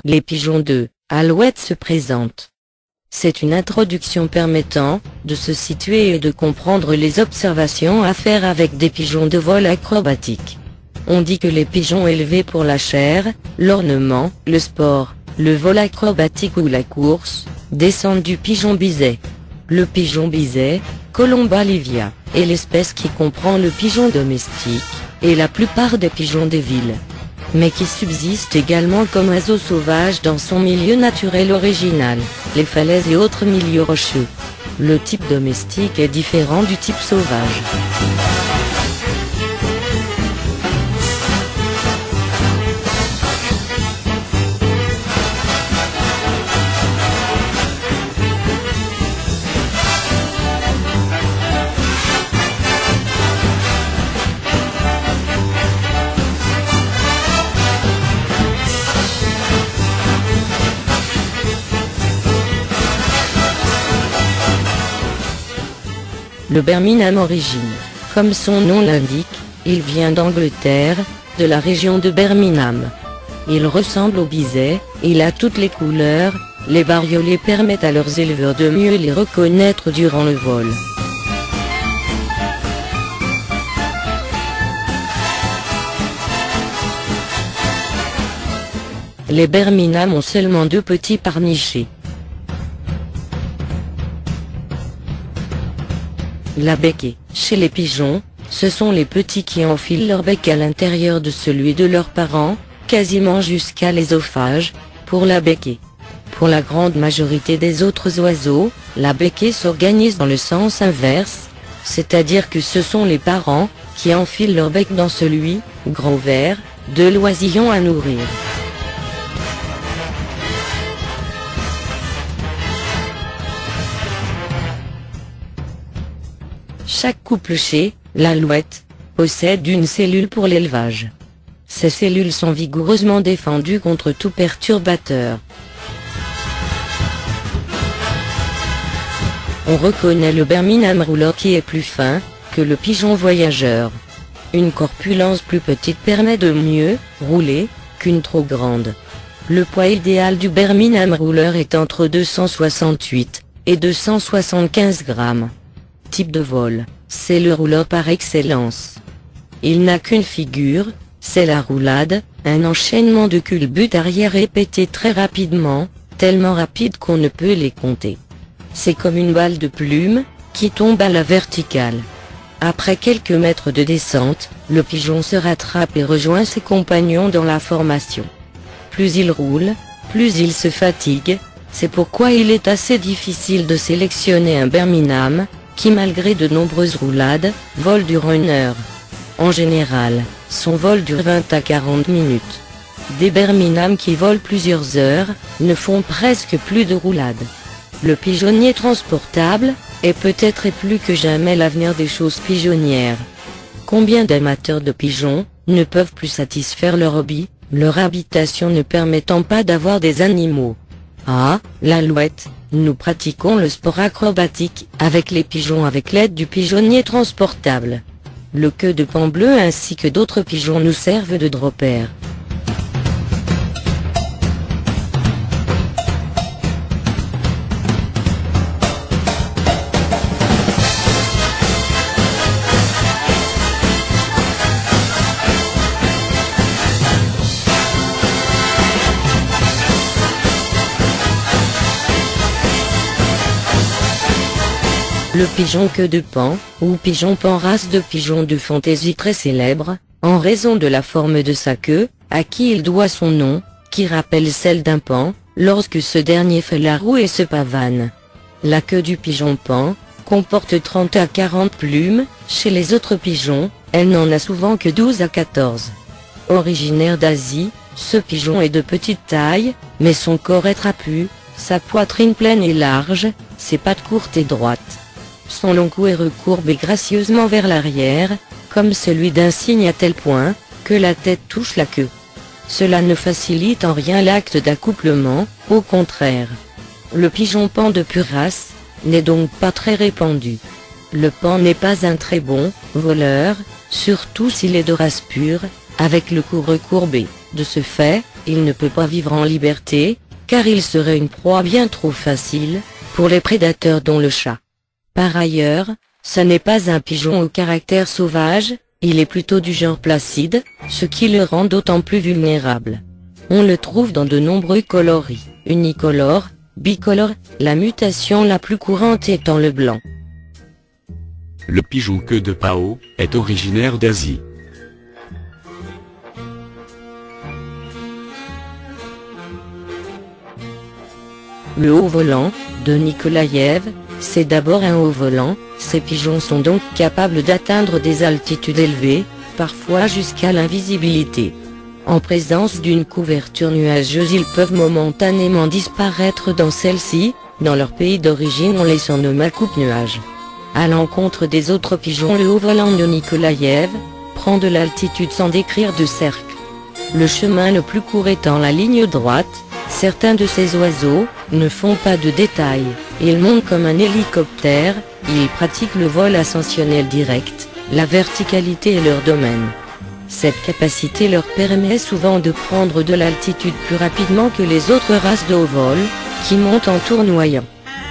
Les pigeons de Alouette se présentent. C'est une introduction permettant de se situer et de comprendre les observations à faire avec des pigeons de vol acrobatique. On dit que les pigeons élevés pour la chair, l'ornement, le sport, le vol acrobatique ou la course, descendent du pigeon biset. Le pigeon biset, Colomba livia, est l'espèce qui comprend le pigeon domestique, et la plupart des pigeons des villes, mais qui subsiste également comme oiseau sauvage dans son milieu naturel original, les falaises et autres milieux rocheux. Le type domestique est différent du type sauvage. Le Birmingham origine, comme son nom l'indique, il vient d'Angleterre, de la région de Birmingham. Il ressemble au biset, il a toutes les couleurs, les bariolés permettent à leurs éleveurs de mieux les reconnaître durant le vol. Les Birmingham ont seulement 2 petits parnichés. La becquée, chez les pigeons, ce sont les petits qui enfilent leur bec à l'intérieur de celui de leurs parents, quasiment jusqu'à l'ésophage, pour la becquée. Pour la grande majorité des autres oiseaux, la becquée s'organise dans le sens inverse, c'est-à-dire que ce sont les parents qui enfilent leur bec dans celui, gros vert, de l'oisillon à nourrir. Chaque couple chez l'Alouette possède une cellule pour l'élevage. Ces cellules sont vigoureusement défendues contre tout perturbateur. On reconnaît le Birmingham Rouleur qui est plus fin que le pigeon voyageur. Une corpulence plus petite permet de mieux rouler qu'une trop grande. Le poids idéal du Birmingham Rouleur est entre 268 et 275 grammes. Type de vol, c'est le rouleur par excellence. Il n'a qu'une figure, c'est la roulade, un enchaînement de culbutes arrière répété très rapidement, tellement rapide qu'on ne peut les compter. C'est comme une balle de plume, qui tombe à la verticale. Après quelques mètres de descente, le pigeon se rattrape et rejoint ses compagnons dans la formation. Plus il roule, plus il se fatigue, c'est pourquoi il est assez difficile de sélectionner un Birmingham, qui malgré de nombreuses roulades, vole durant 1 heure. En général, son vol dure 20 à 40 minutes. Des Birmingham qui volent plusieurs heures, ne font presque plus de roulades. Le pigeonnier transportable, est peut-être et plus que jamais l'avenir des choses pigeonnières. Combien d'amateurs de pigeons, ne peuvent plus satisfaire leur hobby, leur habitation ne permettant pas d'avoir des animaux. Ah, l'Alouette, nous pratiquons le sport acrobatique avec les pigeons avec l'aide du pigeonnier transportable. Le queue de pan bleu ainsi que d'autres pigeons nous servent de dropper. Le pigeon queue de paon, ou pigeon paon, race de pigeon de fantaisie très célèbre, en raison de la forme de sa queue, à qui il doit son nom, qui rappelle celle d'un paon, lorsque ce dernier fait la roue et se pavane. La queue du pigeon paon comporte 30 à 40 plumes, chez les autres pigeons, elle n'en a souvent que 12 à 14. Originaire d'Asie, ce pigeon est de petite taille, mais son corps est trapu, sa poitrine pleine et large, ses pattes courtes et droites. Son long cou est recourbé gracieusement vers l'arrière, comme celui d'un cygne à tel point, que la tête touche la queue. Cela ne facilite en rien l'acte d'accouplement, au contraire. Le pigeon paon de pure race n'est donc pas très répandu. Le paon n'est pas un très bon voleur, surtout s'il est de race pure, avec le cou recourbé. De ce fait, il ne peut pas vivre en liberté, car il serait une proie bien trop facile pour les prédateurs dont le chat. Par ailleurs, ce n'est pas un pigeon au caractère sauvage, il est plutôt du genre placide, ce qui le rend d'autant plus vulnérable. On le trouve dans de nombreux coloris, unicolores, bicolores, la mutation la plus courante étant le blanc. Le pigeon queue de paon est originaire d'Asie. Le haut-volant, de Nikolaïev, c'est d'abord un haut-volant. Ces pigeons sont donc capables d'atteindre des altitudes élevées, parfois jusqu'à l'invisibilité. En présence d'une couverture nuageuse, ils peuvent momentanément disparaître dans celle-ci. Dans leur pays d'origine, on les surnomme à coupe-nuages. À l'encontre des autres pigeons, le haut-volant de Nikolaïev prend de l'altitude sans décrire de cercle. Le chemin le plus court étant la ligne droite. Certains de ces oiseaux ne font pas de détails, ils montent comme un hélicoptère, ils pratiquent le vol ascensionnel direct, la verticalité est leur domaine. Cette capacité leur permet souvent de prendre de l'altitude plus rapidement que les autres races de haut vol, qui montent en tournoyant.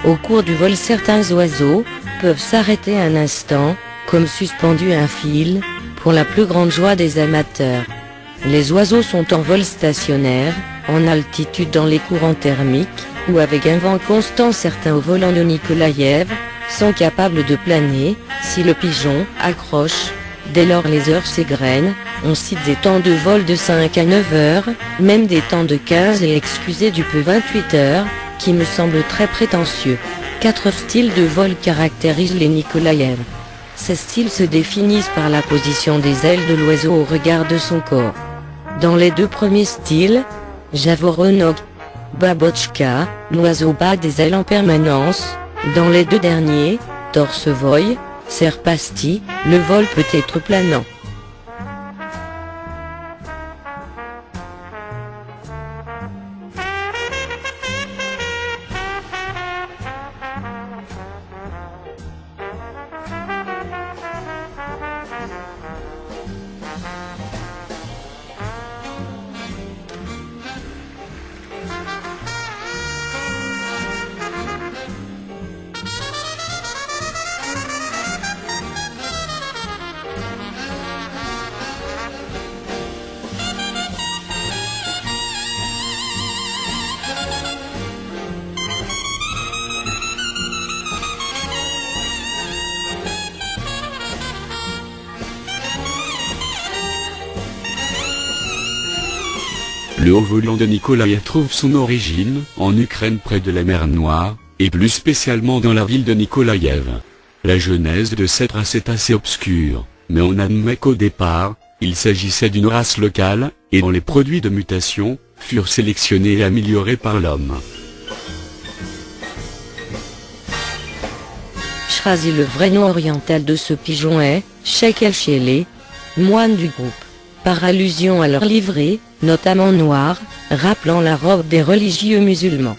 Au cours du vol, certains oiseaux peuvent s'arrêter un instant, comme suspendus à un fil, pour la plus grande joie des amateurs. Les oiseaux sont en vol stationnaire, en altitude dans les courants thermiques, ou avec un vent constant. Certains au volant de Nikolaïev sont capables de planer, si le pigeon accroche. Dès lors les heures s'égrènent, on cite des temps de vol de 5 à 9 heures, même des temps de 15 et excusez du peu 28 heures, qui me semble très prétentieux. 4 styles de vol caractérisent les Nikolaïev. Ces styles se définissent par la position des ailes de l'oiseau au regard de son corps. Dans les deux premiers styles, Javoronok, Babochka, l'oiseau bat des ailes en permanence. Dans les deux derniers, Torsevoy, Serpasti, le vol peut être planant. Le haut-volant de Nikolaïev trouve son origine en Ukraine près de la mer Noire, et plus spécialement dans la ville de Nikolaïev. La genèse de cette race est assez obscure, mais on admet qu'au départ, il s'agissait d'une race locale, et dont les produits de mutation furent sélectionnés et améliorés par l'homme. Shrazi, le vrai nom oriental de ce pigeon est Sheikh el-Shélé, moine du groupe, par allusion à leur livrée, notamment noire, rappelant la robe des religieux musulmans.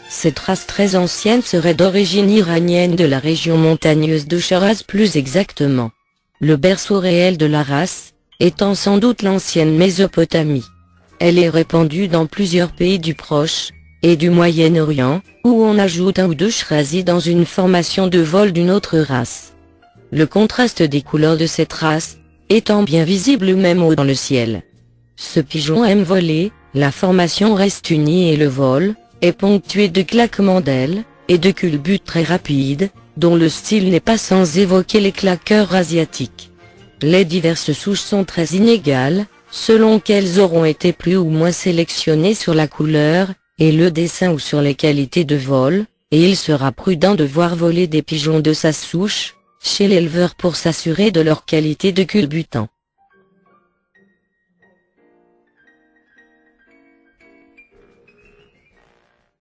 Cette race très ancienne serait d'origine iranienne de la région montagneuse de Shiraz plus exactement. Le berceau réel de la race étant sans doute l'ancienne Mésopotamie. Elle est répandue dans plusieurs pays du Proche et du Moyen-Orient, où on ajoute un ou deux Shrazis dans une formation de vol d'une autre race. Le contraste des couleurs de cette race étant bien visible même haut dans le ciel. Ce pigeon aime voler, la formation reste unie et le vol est ponctué de claquements d'ailes et de culbutes très rapides, dont le style n'est pas sans évoquer les claqueurs asiatiques. Les diverses souches sont très inégales, selon qu'elles auront été plus ou moins sélectionnées sur la couleur, et le dessin ou sur les qualités de vol, et il sera prudent de voir voler des pigeons de sa souche, chez l'éleveur pour s'assurer de leur qualité de culbutant.